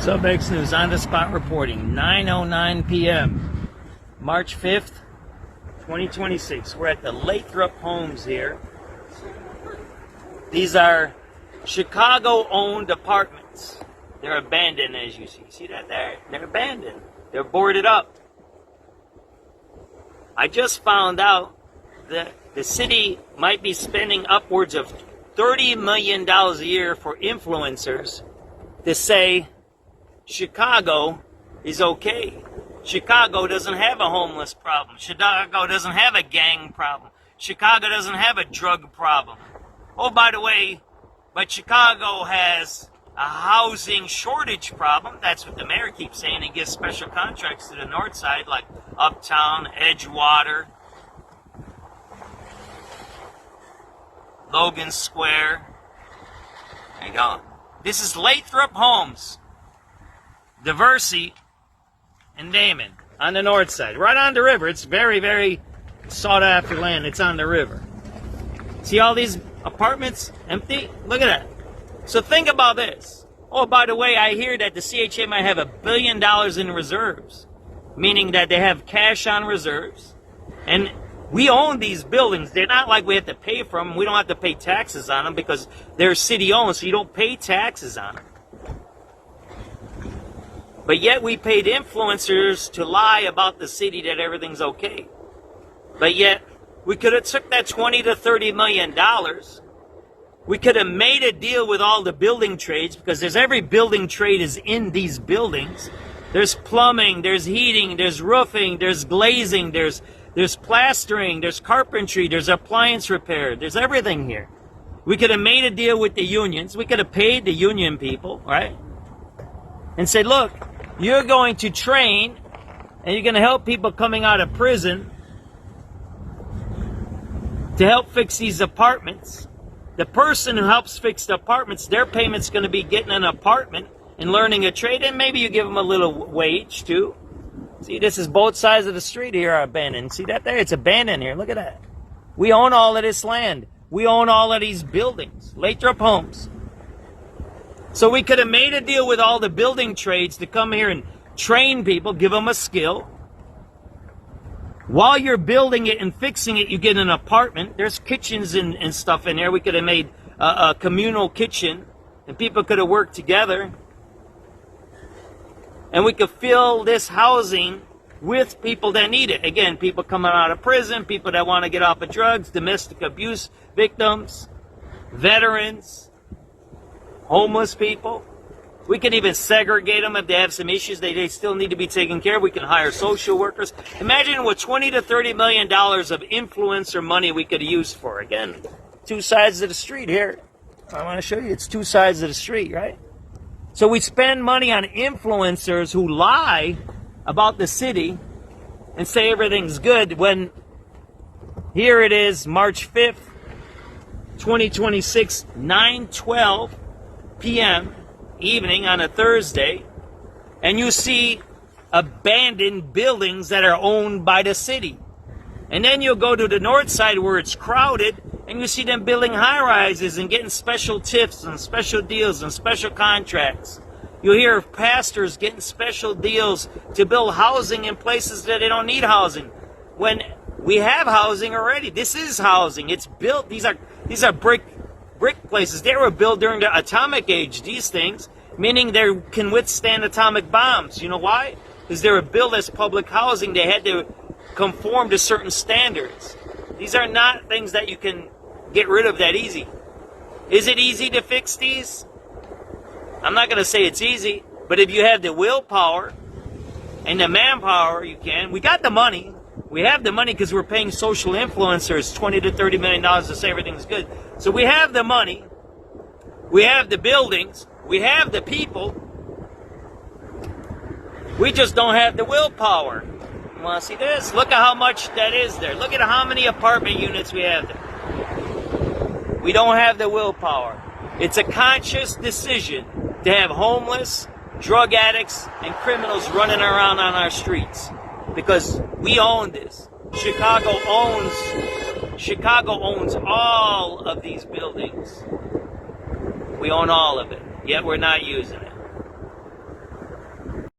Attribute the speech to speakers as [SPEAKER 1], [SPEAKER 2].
[SPEAKER 1] SubX.News on the spot reporting, 9:09 p.m. March 5th, 2026. We're at the Lathrop Homes here. These are Chicago-owned apartments. They're abandoned, as you see. See that there? They're abandoned. They're boarded up. I just found out that the city might be spending upwards of $30 million a year for influencers to say Chicago is okay. Chicago doesn't have a homeless problem. Chicago doesn't have a gang problem. Chicago doesn't have a drug problem. Oh, by the way, but Chicago has a housing shortage problem. That's what the mayor keeps saying. He gives special contracts to the north side, like Uptown, Edgewater, Logan Square. There you go. This is Lathrop Homes, Diversey and Damen on the north side, right on the river. It's very, very sought after land. It's on the river. See all these apartments empty? Look at that. So think about this. Oh, by the way, I hear that the CHA might have $1 billion in reserves, meaning that they have cash on reserves. And we own these buildings. They're not like we have to pay for them. We don't have to pay taxes on them because they're city-owned, so you don't pay taxes on them. But yet we paid influencers to lie about the city that everything's okay. But yet we could have took that $20 to $30 million. We could have made a deal with all the building trades, because there's every building trade is in these buildings. There's plumbing, there's heating, there's roofing, there's glazing, there's plastering, there's carpentry, there's appliance repair, there's everything here. We could have made a deal with the unions. We could have paid the union people, right? And said, look, you're going to train and you're going to help people coming out of prison to help fix these apartments. The person who helps fix the apartments, their payment's going to be getting an apartment and learning a trade, and maybe you give them a little wage too. See, this is both sides of the street here are abandoned. See that there? It's abandoned here. Look at that. We own all of this land. We own all of these buildings. Lathrop Homes. So we could have made a deal with all the building trades to come here and train people, give them a skill. While you're building it and fixing it, you get an apartment. There's kitchens and stuff in there. We could have made a communal kitchen, and people could have worked together. And we could fill this housing with people that need it. Again, people coming out of prison, people that want to get off of drugs, domestic abuse victims, veterans, homeless people. We can even segregate them if they have some issues they still need to be taken care of. We can hire social workers. Imagine what $20 to $30 million of influencer money we could use for. Again, two sides of the street here. I want to show you. It's two sides of the street, right? So we spend money on influencers who lie about the city and say everything's good, when here it is, March 5th, 2026, 9:12 p.m. evening on a Thursday, and you see abandoned buildings that are owned by the city. And then you'll go to the north side where it's crowded, and you see them building high-rises and getting special tips and special deals and special contracts. You'll hear of pastors getting special deals to build housing in places that they don't need housing, when we have housing already. This is housing. It's built. These are brick places. They were built during the atomic age, these things, meaning they can withstand atomic bombs. You know why? Because they were built as public housing. They had to conform to certain standards. These are not things that you can get rid of that easy. Is it easy to fix these? I'm not going to say it's easy, but if you have the willpower and the manpower, you can. We got the money. We have the money because we're paying social influencers $20 to $30 million to say everything's good. So we have the money. We have the buildings. We have the people. We just don't have the willpower. You want to see this? Look at how much that is there. Look at how many apartment units we have there. We don't have the willpower. It's a conscious decision to have homeless, drug addicts, and criminals running around on our streets, because we own this. Chicago owns all of these buildings. We own all of it, yet we're not using it.